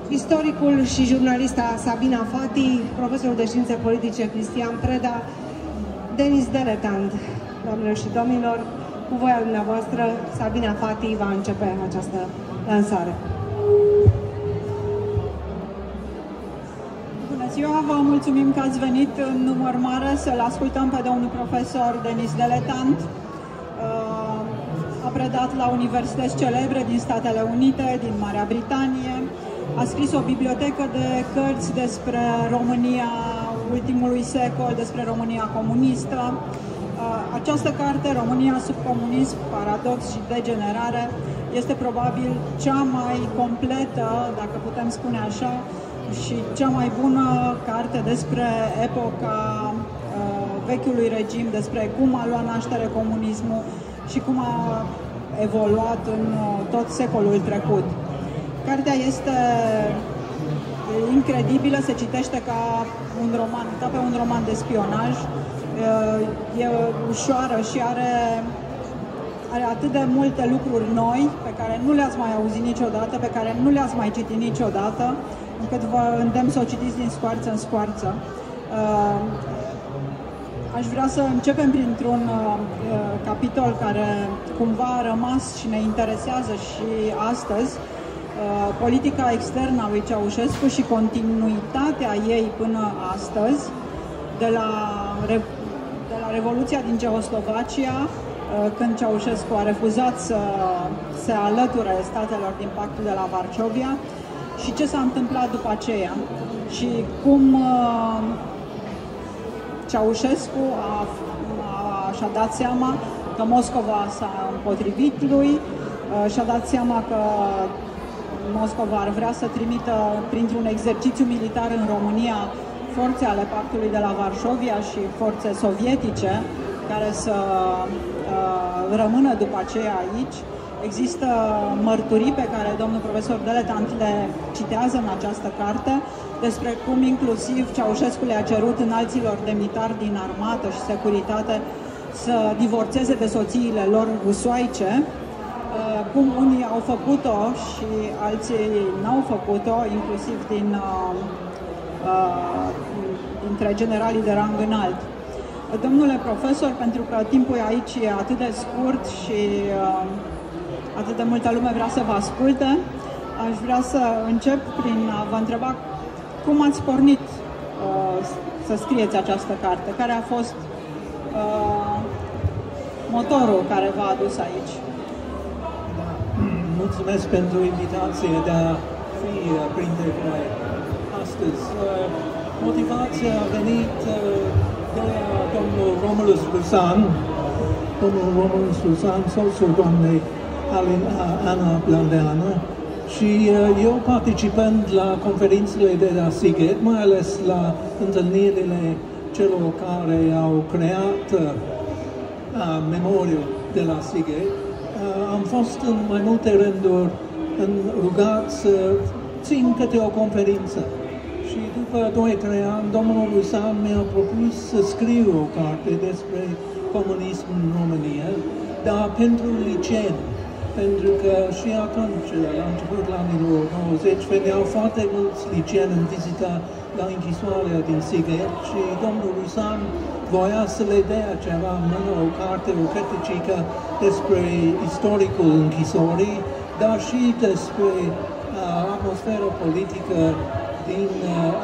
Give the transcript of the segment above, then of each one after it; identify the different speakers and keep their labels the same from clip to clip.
Speaker 1: Istoricul și jurnalista Sabina Fati, profesorul de științe politice Cristian Preda, Denis Deletant. Doamnelor și domnilor, cu voia dumneavoastră, Sabina Fati va începe această lansare.
Speaker 2: Bună ziua, vă mulțumim că ați venit în număr mare să-l ascultăm pe domnul profesor Denis Deletant. A predat la universități celebre din Statele Unite, din Marea Britanie. A scris o bibliotecă de cărți despre România ultimului secol, despre România comunistă. Această carte, România sub comunism, paradox și degenerare, este probabil cea mai completă, dacă putem spune așa, și cea mai bună carte despre epoca vechiului regim, despre cum a luat naștere comunismul și cum a evoluat în tot secolul trecut. Cartea este incredibilă, se citește ca un roman, ca pe un roman de spionaj. E ușoară și are atât de multe lucruri noi pe care nu le-ați mai auzit niciodată, pe care nu le-ați mai citit niciodată, încât vă îndemn să o citiți din scoarță în scoarță. Aș vrea să începem printr-un capitol care cumva a rămas și ne interesează și astăzi, politica externă a lui Ceaușescu și continuitatea ei până astăzi, de la Revoluția din Ceoslovacia, când Ceaușescu a refuzat să se alăture statelor din Pactul de la Varșovia, și ce s-a întâmplat după aceea și cum Ceaușescu și-a dat seama că Moscova s-a împotrivit lui, și-a dat seama că Moscova ar vrea să trimită printr-un exercițiu militar în România forțe ale Pactului de la Varșovia și forțe sovietice care să rămână după aceea aici. Există mărturii pe care domnul profesor Deletant le citează în această carte despre cum inclusiv Ceaușescu le-a cerut înalților demnitari din armată și securitate să divorțeze de soțiile lor rusoaice, cum unii au făcut-o și alții n-au făcut-o, inclusiv dintre generalii de rang înalt. Domnule profesor, pentru că timpul aici e atât de scurt și atât de multă lume vrea să vă asculte, aș vrea să încep prin a vă întreba cum ați pornit să scrieți această carte, care a fost motorul care v-a adus aici.
Speaker 3: Mulțumesc pentru invitație de a fi printre voi astăzi. Motivația a venit de la domnul Romulus Rusan, soțul doamnei Ana Blandeanu, și eu participând la conferințele de la Sighet, mai ales la întâlnirile celor care au creat memoriul de la Sighet, am fost în mai multe rânduri rugat să țin câte o conferință. Și după 2-3 ani, domnul Rusan mi-a propus să scriu o carte despre comunism în România, dar pentru liceeni. Pentru că și atunci, la începutul anilor 90, veneau foarte mulți liceeni în vizita la închisoarea din Sighet și domnul Rusan voia să le dea ceva în mână, o carte, o cărticică despre istoricul închisorii, dar și despre atmosfera politică din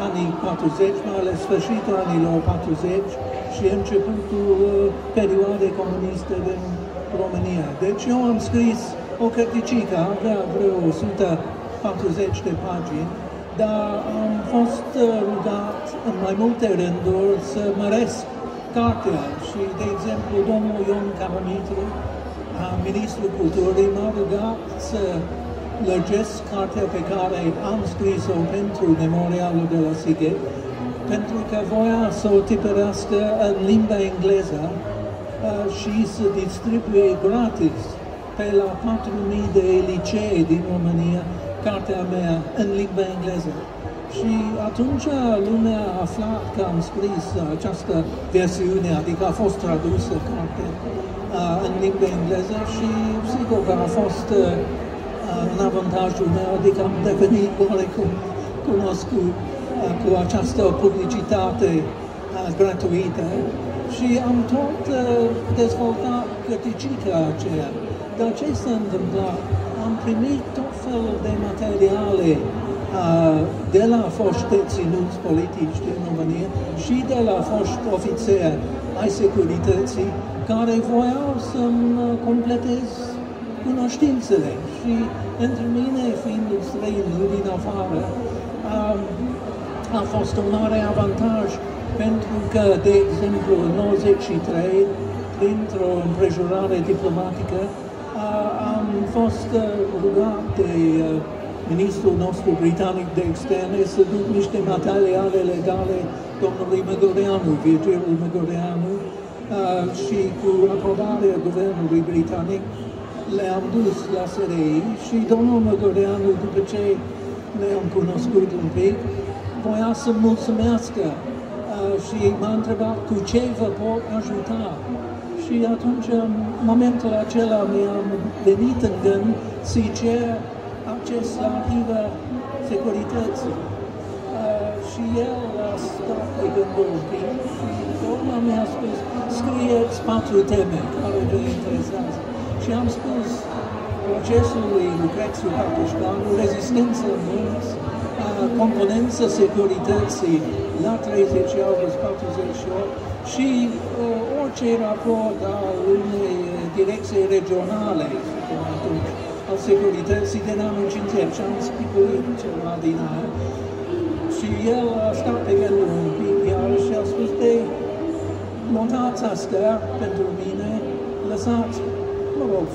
Speaker 3: anii 40, mai ales sfârșitul anilor 40 și începutul perioadei comuniste din România. Deci eu am scris o cărticică, avea vreo 140 de pagini, dar am fost rugat în mai multe rânduri să măresc cartea și, de exemplu, domnul Ion Caramitru, ministrul culturii, m-a rugat să lărgesc cartea pe care am scris-o pentru memorialul de la Sighet, pentru că voia să o tipărească în limba engleză și să distribuie gratis pe la 4.000 de licee din România cartea mea în limba engleză. Și atunci lumea a aflat că am scris această versiune, adică a fost tradusă cartea în limba engleză și sigur că a fost în avantajul meu, adică am devenit oarecum cunoscut cu această publicitate gratuită și am tot dezvoltat critica aceea. Dar ce s-a întâmplat? Am primit tot felul de materiale de la foști deținuți politici din România și de la foști ofițeri ai securității care voiau să-mi completez cunoștințele și pentru mine, fiind un străin din afară, a fost un mare avantaj pentru că, de exemplu, în 93, printr-o împrejurare diplomatică, am fost rugat de ministrul nostru britanic de externe să duc niște materiale legale domnului Măgăreanu, Virgilul Măgăreanu, și cu aprobarea guvernului britanic le-am dus la SRI și domnul Măgăreanu, după ce ne-am cunoscut un pic, voia să mulțumească și m-a întrebat cu ce vă pot ajuta. Și atunci, în momentul acela, mi-am venit în gând să cer acces la arhiva securității. Și el a stat pe gândul un pic și urma mi-a spus, scrieți 4 teme care vă interesează. Și am spus procesul lui Lucrețiu Papușcanu, rezistență în munți, componență securității la 30 august 48 și orice raport al unei direcții regionale atunci, al securității din anul 50 și am spicuit ceva din aia. Și el a stat pe gândul un pic iar și a spus, notați astea pentru mine, lăsați,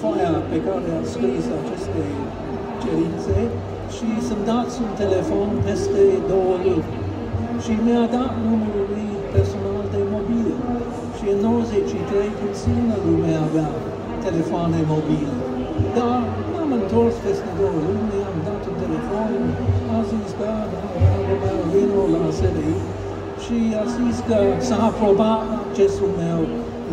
Speaker 3: foaia pe care a scris aceste cerințe și să-mi dați un telefon peste 2 luni. Și mi-a dat numărul lui personal de mobil. Și în 93 puțină lume avea telefoane mobile. Dar m-am întors peste 2 luni, am dat un telefon, a zis, vino la SRI și a zis că s-a aprobat accesul meu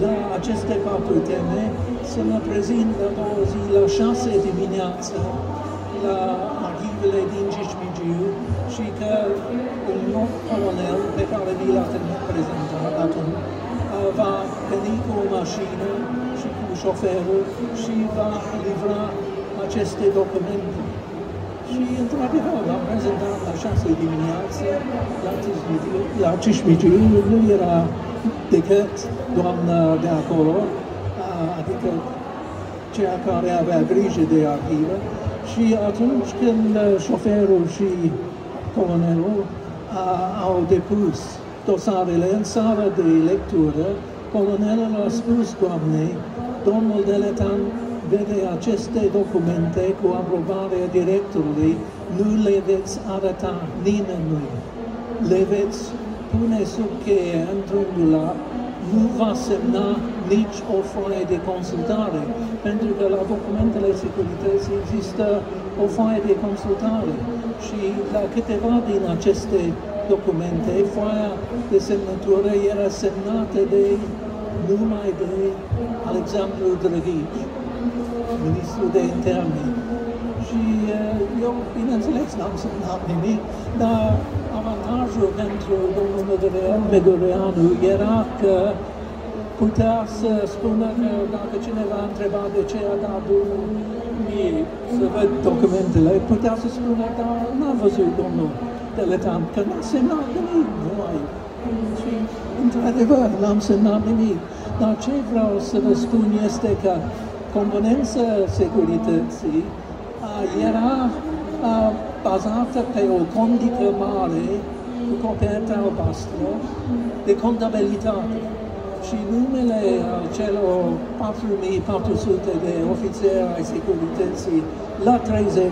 Speaker 3: la aceste 4 teme, să mă prezint la 2 zi, la 6 dimineață, la arhivele din Cismigiu și că un nou colonel pe care mi l-a prezentat atunci va veni cu o mașină și cu șoferul și va livra aceste documente. Și, într-adevăr, l-am prezentat la 6 dimineață la Cismigiu, nu era decât doamna de acolo, adică cea care avea grijă de arhivă, și atunci când șoferul și colonelul au depus dosarele în sala de lectură, colonelul a spus doamnei, domnul Deletan vede aceste documente cu aprobarea directorului, nu le veți arăta nimănui, le veți pune sub cheie într-un dulap, nu va semna nici o foaie de consultare, pentru că la documentele securității există o foaie de consultare și la câteva din aceste documente, foaia de semnătură era semnată numai de Alexandru Drăghici, ministrul de interne. Și eu, bineînțeles, n-am semnat nimic, dar avantajul pentru domnul Măgăreanu era că putea să spună că dacă cineva întreba de ce a dat mie să văd documentele, putea să spună, dar n-a văzut domnul Deletan, că n-a semnat nimic. Și, într-adevăr, n-am semnat nimic. Dar ce vreau să vă spun este că componența securității era bazată pe o condică mare cu copertă albastră de contabilitate. Și numele celor 4400 de ofițeri ai securității la 30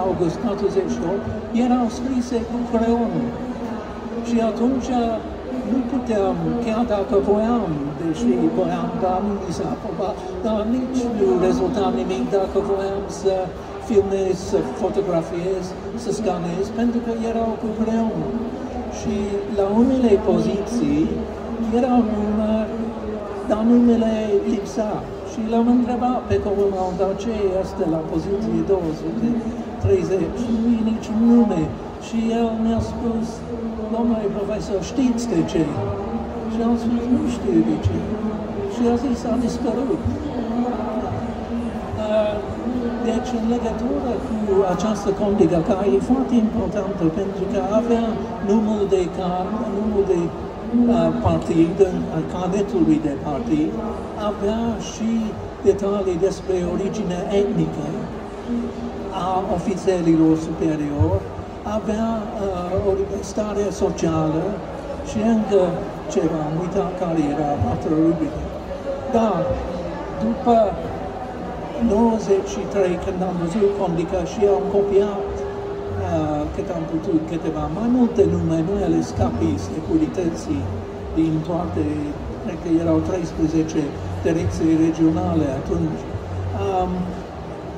Speaker 3: august 48 erau scrise cu creionul. Și atunci nu puteam, chiar dacă voiam, deși voiam, dar nu mi s-a aprobat, dar nici nu rezulta nimic dacă voiam să filmez, să fotografiez, să scanez, pentru că erau cu creionul. Și la unele poziții erau număr, dar numele lipsa. Și Și l-am întrebat pe comandant ce este la poziție 230, nu e niciun nume. Și el mi-a spus, domnule profesor, știți de ce? Și am spus, nu știu de ce. Și a zis, a dispărut. Deci, în legătură cu această condigă, care e foarte importantă, pentru că avea numărul de partid, carnetului de partid, avea și detalii despre originea etnică a ofițerilor superiori, avea starea socială și încă ceva, am uitat care era a patra rubrică. Dar, după 93, când am văzut condica și am copiat cât am putut câteva, mai multe nume, nu ele scapii securității din toate, cred că erau 13 direcții regionale atunci.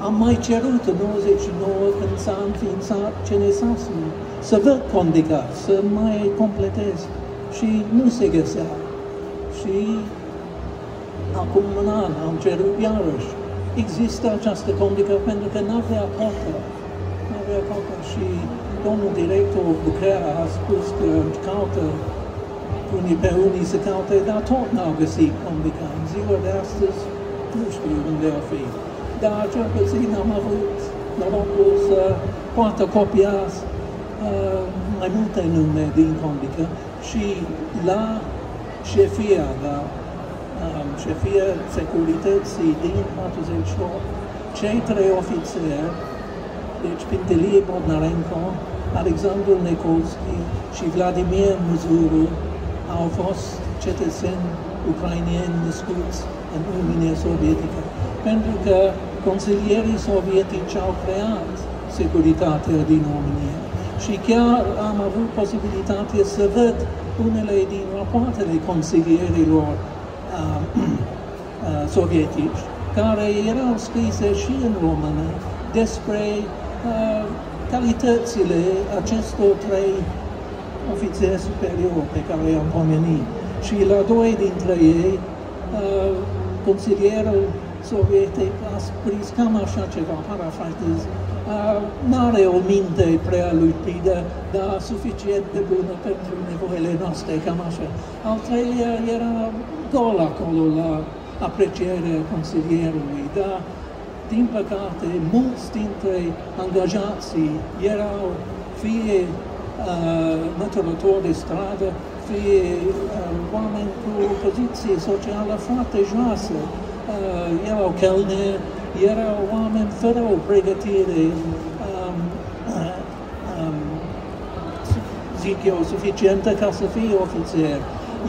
Speaker 3: Am mai cerut în 99, când s-a înființat CNSAS-ul, să văd condica, să mai completez și nu se găsea. Și acum un an am cerut iarăși. Există această condică pentru că n-avea cotă. N-avea cotă și domnul director Bucrea a spus că caută unii se caute, dar tot n-au găsit condica. În ziua de astăzi nu știu unde o fi. Dar cel puțin am avut norocul să poată copia mai multe nume din condică și la șefia, șefia securității din 48, cei trei ofițeri, deci Pintelie Bodnarenko, Alexandru Nikolski și Vladimir Muzuru, au fost cetățeni ucrainieni născuți în Uniunea Sovietică. Pentru că consilierii sovietici au creat securitatea din România. Și chiar am avut posibilitatea să văd unele din rapoartele consilierilor sovietici, care erau scrise și în română despre calitățile acestor trei ofițeri superiori pe care i-am pomenit. Și la doi dintre ei, consilierul sovietic a scris cam așa ceva, parafrazez, n-are o minte prea lucidă, dar suficient de bună pentru nevoile noastre, cam așa. Al treilea era gol acolo la aprecierea consilierului, dar din păcate, mulți dintre angajații erau fie măturători de stradă, fie oameni cu o poziție socială foarte joasă, erau chelneri, erau oameni fără o pregătire, zic eu, suficientă ca să fie ofițer.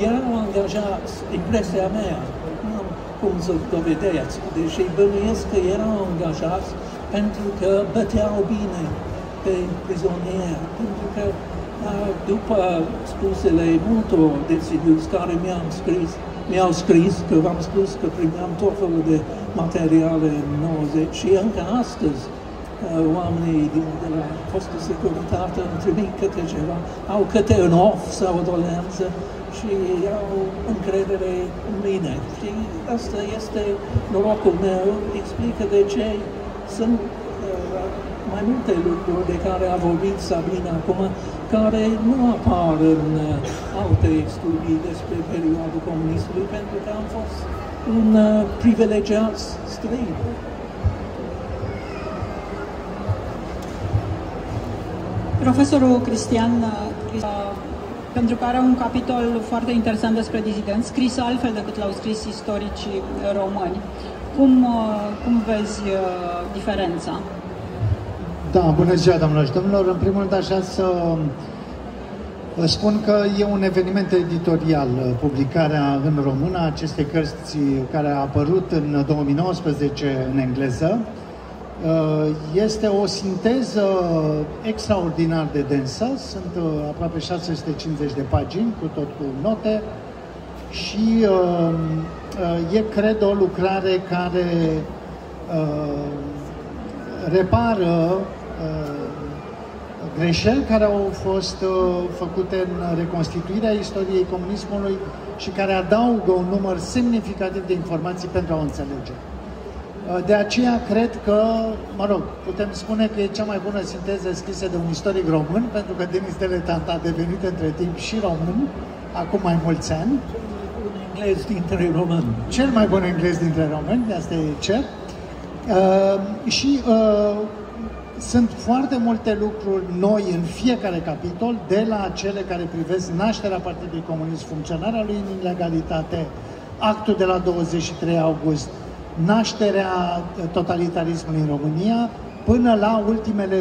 Speaker 3: Erau angajați, impresia mea, nu am cum să dovedeți, deși bănuiesc că erau angajați pentru că băteau bine pe prizonieri, pentru că după spusele multor deținuți care mi-au scris că v-am spus că primeam tot felul de materiale în 90 și încă astăzi oamenii de la fostă securitate îmi trimit câte ceva, au câte un off sau o doleanță și au încredere în mine. Și asta este norocul meu, explică de ce sunt mai multe lucruri de care a vorbit Sabina acum, care nu apar în alte studii despre perioada comunismului, pentru că am fost un privilegiat străin.
Speaker 2: Profesorul Cristian, pentru că are un capitol foarte interesant despre dizidenți, scris altfel decât l-au scris istoricii români. Cum vezi diferența?
Speaker 4: Da, bună ziua, doamnelor și domnilor. În primul rând, aș vrea să vă spun că e un eveniment editorial, publicarea în română a acestei cărți care a apărut în 2019 în engleză. Este o sinteză extraordinar de densă, sunt aproape 650 de pagini, tot cu note, și e, cred, o lucrare care repară greșeli care au fost făcute în reconstituirea istoriei comunismului și care adaugă un număr semnificativ de informații pentru a o înțelege. De aceea cred că, mă rog, putem spune că e cea mai bună sinteză scrisă de un istoric român, pentru că Denis Deletant a devenit între timp și român, acum mai mulți ani.
Speaker 3: Englez dintre români.
Speaker 4: Cel mai bun englez dintre români, de asta e cer. Sunt foarte multe lucruri noi în fiecare capitol, de la cele care privesc nașterea Partidului Comunist, funcționarea lui în ilegalitate, actul de la 23 august, nașterea totalitarismului în România, până la ultimele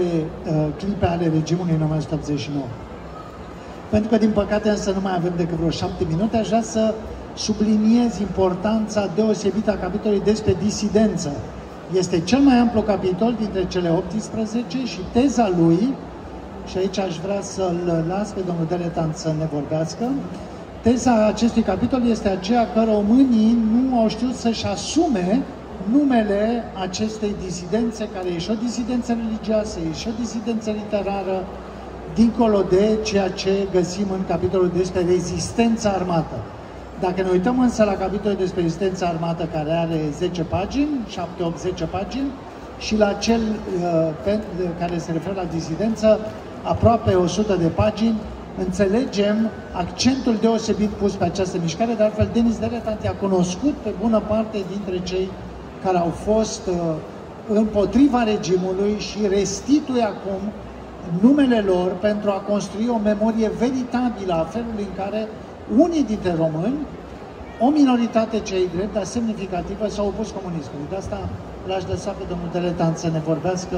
Speaker 4: clipe ale regimului în 1989. Pentru că, din păcate, însă nu mai avem decât vreo 7 minute, aș vrea să subliniez importanța deosebită a capitolului despre disidență. Este cel mai amplu capitol dintre cele 18 și teza lui, și aici aș vrea să-l las pe domnul Deletant să ne vorbească, teza acestui capitol este aceea că românii nu au știut să-și asume numele acestei disidențe, care e și o disidență religioasă, e și o disidență literară, dincolo de ceea ce găsim în capitolul despre rezistența armată. Dacă ne uităm însă la capitolul despre rezistența armată, care are 10 pagini, 7-8-10 pagini, și la cel care se referă la disidență, aproape 100 de pagini, înțelegem accentul deosebit pus pe această mișcare. De altfel, Denis Deletant i-a cunoscut pe bună parte dintre cei care au fost împotriva regimului și restituie acum numele lor pentru a construi o memorie veritabilă a felului în care unii dintre români, o minoritate cei drept, dar semnificativă, s-au opus comunismului. De asta l-aș lăsa pe domnul Deletant să ne vorbească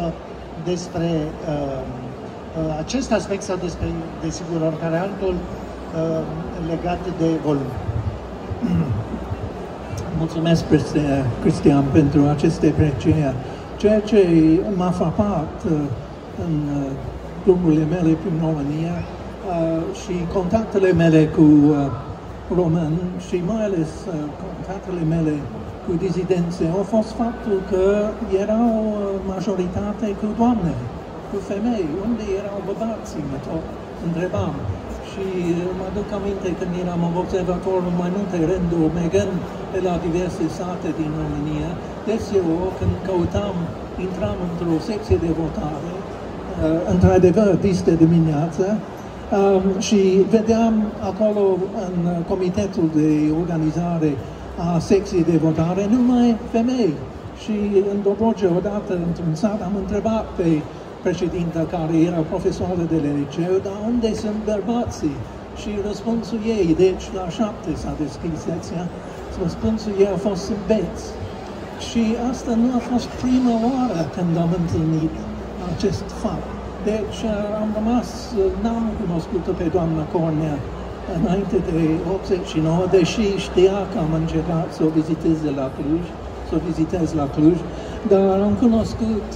Speaker 4: despre acest aspect sau despre, desigur, oricare altul legat de volum.
Speaker 3: Mulțumesc, Cristian, pentru aceste aprecieri. Ceea ce m-a frapat în drumurile mele prin România și contactele mele cu români și mai ales contactele mele cu dizidențe a fost faptul că era o majoritate cu doamne, cu femei. Unde erau bărbații? Mă tot întrebam. Și mă aduc aminte când eram observator în mai multe rânduri, mergând pe la diverse sate din România, deseori când căutam, intram într-o secție de votare, într-adevăr, dis de dimineață, și vedeam acolo în comitetul de organizare a secției de votare numai femei. Și în Dobrogea, odată, într-un sat, am întrebat pe președinta, care era profesoară de liceu, dar unde sunt bărbații? Și răspunsul ei, deci la 7 s-a deschis secția, răspunsul ei a fost sunt beți. Și asta nu a fost prima oară când am întâlnit acest fapt. Deci am rămas, n-am cunoscut-o pe doamna Cornea înainte de 89, deși știa că am încercat să o vizitez la Cluj, dar am cunoscut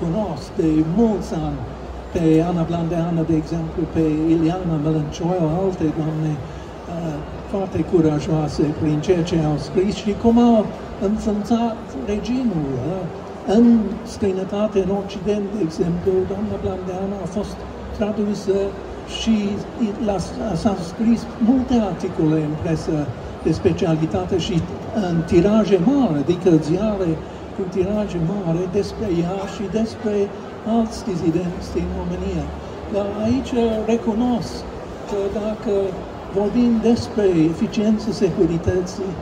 Speaker 3: cunosc de mulți ani pe Ana Blandeanu, de exemplu, pe Ileana Mălâncioiu, alte doamne foarte curajoase prin ceea ce au scris și cum au înfruntat regimul. În străinătate, în Occident, de exemplu, doamna Blandeanu a fost tradusă și s-a scris multe articole în presă de specialitate și în tiraje mari, adică ziare cu tiraje mari despre ea și despre alți dizidenți din România. Dar aici recunosc că dacă vorbim despre eficiența securității,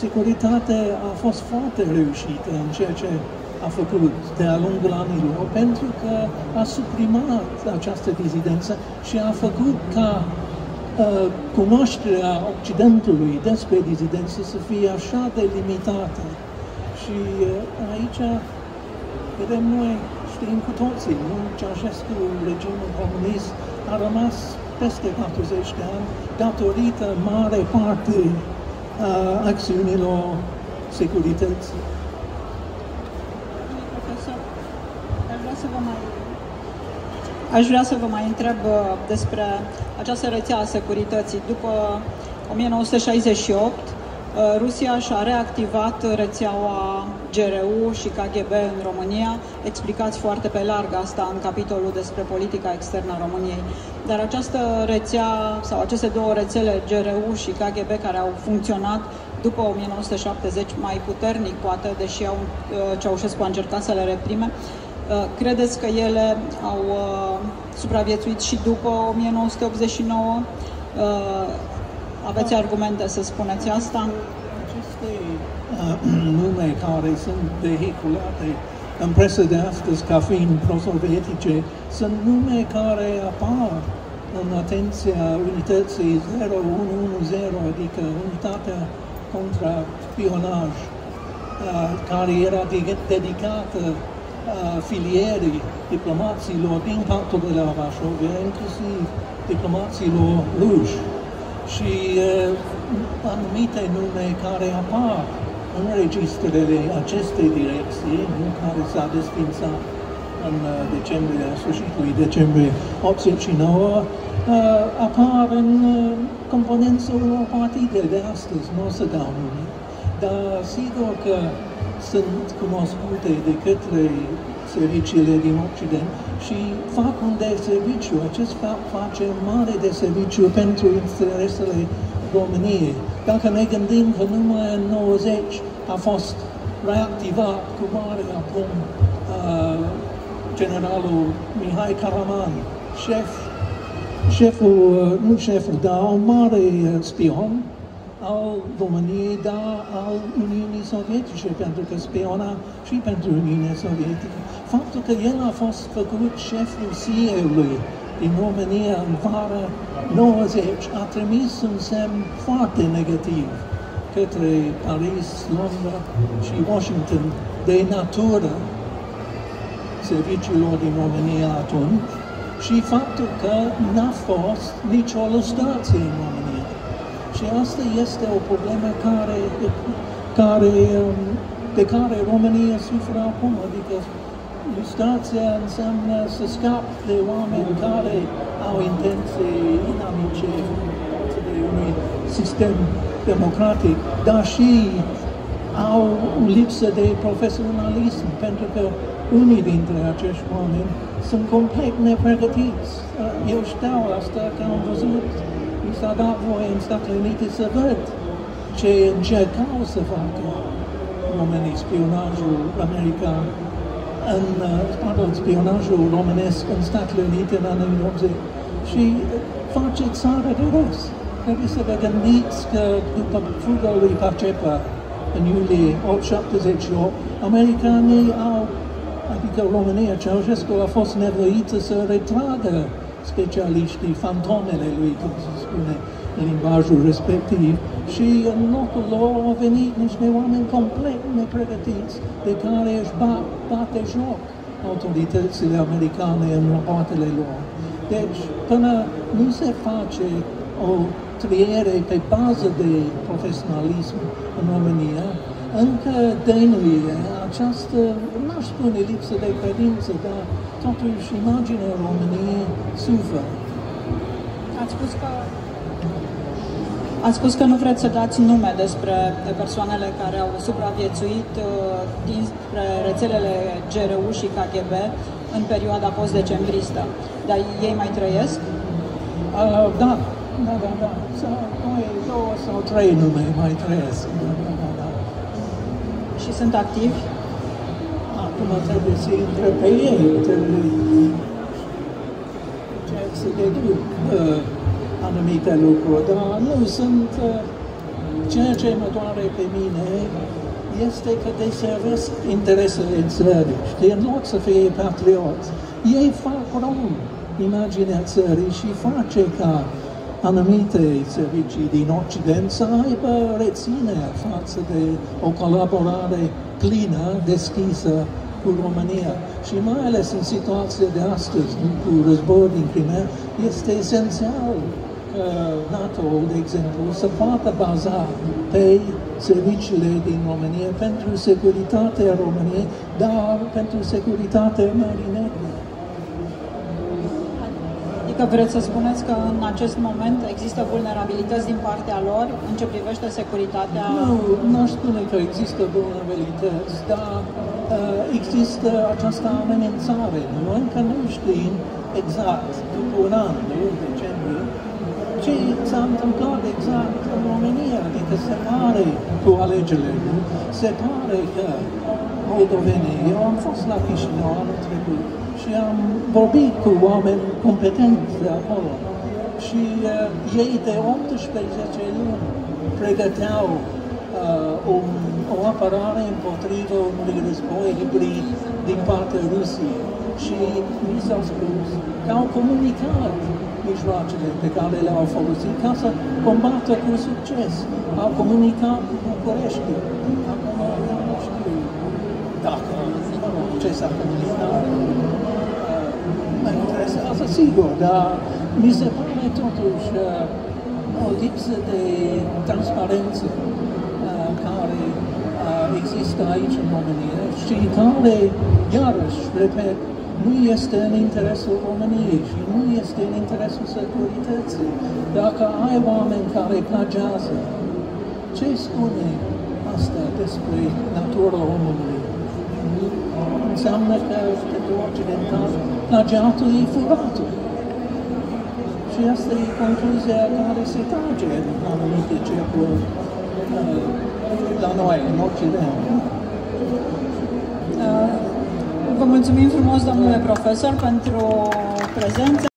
Speaker 3: securitatea a fost foarte reușită în ceea ce a făcut de-a lungul anilor, pentru că a suprimat această dizidență și a făcut ca cunoașterea Occidentului despre dizidență să fie așa de limitată. Și aici vedem noi, știm cu toții, nu? Ceaușescu, regimul comunist, a rămas peste 40 de ani datorită mare parte a acțiunilor securității.
Speaker 2: Aș vrea să vă mai întreb despre această rețea a securității. După 1968, Rusia și-a reactivat rețeaua GRU și KGB în România. Explicați foarte pe larg asta în capitolul despre politica externă a României. Dar această rețea sau aceste două rețele, GRU și KGB, care au funcționat după 1970 mai puternic, poate, deși Ceaușescu a încercat să le reprime, credeți că ele au supraviețuit și după 1989? Aveți argumente să spuneți asta?
Speaker 3: Aceste nume care sunt vehiculate în presă de astăzi ca fiind pro-sovietice sunt nume care apar în atenția unității 0110, adică unitatea contra spionaj, care era dedicată filierii diplomaților din Pactul de la Varsovia, inclusiv diplomaților ruși. Și anumite nume care apar în registrele acestei direcții, care s-a desfințat în sfârșitul decembrie 89, apar în componența unor partide de astăzi, nu o să dau nume, dar sigur că sunt cunoscute de către serviciile din Occident și fac un deserviciu. Acest fapt face un mare deserviciu pentru interesele României. Dacă ne gândim că numai în 90 a fost reactivat cu mare acum generalul Mihai Karaman, dar un mare spion al României, dar al Uniunii Sovietice, pentru că spiona și pentru Uniunea Sovietică. Faptul că el a fost făcut șeful CIA-ului din România în vara 90 a trimis un semn foarte negativ către Paris, Londra și Washington de natură serviciilor din România atunci și faptul că n-a fost nicio lustrație în România. Și asta este o problemă de care România suferă acum, adică lustrația înseamnă să scapi de oameni care au intenții inamice de unui sistem democratic, dar și au lipsă de profesionalism, pentru că unii dintre acești oameni sunt complet nepregătiți. Eu știu asta că am văzut, mi s-a dat voie în Statele Unite să văd ce încercau să facă oamenii spionajul american, spionajul românesc în Statele Unite în anii 80 și face țară de rost. Trebuie să vă gândiți că după fuga lui Pacepa în iulie 78, americanii adică România, Ceaușescu a fost nevoită să retragă specialiștii, fantomele lui, cum se spune în limbajul respectiv, și în locul lor au venit niște oameni complet nepregătiți, de care își bate joc autoritățile americane în rapoartele lor. Deci, până nu se face o triere pe bază de profesionalism în România, încă dăinuie această, n-aș spune lipsă de credință, dar totuși imaginea României suferă.
Speaker 2: Ați spus că nu vreți să dați nume despre persoanele care au supraviețuit dinspre rețelele GRU și KGB în perioada post-decembristă. Dar ei mai trăiesc?
Speaker 3: Da. Două sau trei nume mai trăiesc. Da.
Speaker 2: Și sunt activi?
Speaker 3: Acum trebuie să-i întreb pe ei, să deduc anumite lucruri, dar nu sunt. Ceea ce mă doare pe mine este că deservesc interesele țării. Știi, în loc să fie patrioți, ei fac rău imaginea țării și face ca anumite servicii din Occident să aibă reținere față de o colaborare plină, deschisă cu România. Și mai ales în situația de astăzi, cu războiul din Crimea, este esențial că NATO, de exemplu, să poată baza pe serviciile din România pentru securitatea României, dar pentru securitatea Mării Negre.
Speaker 2: Adică vreți să spuneți că în acest moment există vulnerabilități din partea lor în ce privește securitatea?
Speaker 3: Nu aș spune că există vulnerabilități, dar există această amenințare. Noi încă nu știm exact, după un an, în decembrie, ce s-a întâmplat exact în România. Adică se pare cu alegerile, se pare că moldovenii, eu am fost la Chișinău anul trecut și am vorbit cu oameni competenți de acolo și ei de 18 luni pregăteau o apărare împotriva unui război hibrid din partea Rusiei și mi s-a spus că au comunicat mijloacele pe care le-au folosit ca să combată cu succes. Au comunicat cu București. Acum nu știu dacă ce s-a comunicat. Mă interesează, sigur, dar mi se pare totuși o lipsă de transparență care există aici în România și care, iarăși, repet, nu este în interesul României și nu este în interesul securității. Dacă ai oameni care plagează, ce spune asta despre natura omului? Înseamnă că pentru occidental plagiatul e furatul. Și asta e concluzia care se trage în anumite cercuri la noi, în Occident.
Speaker 2: Vă mulțumim frumos, domnule profesor, pentru prezență.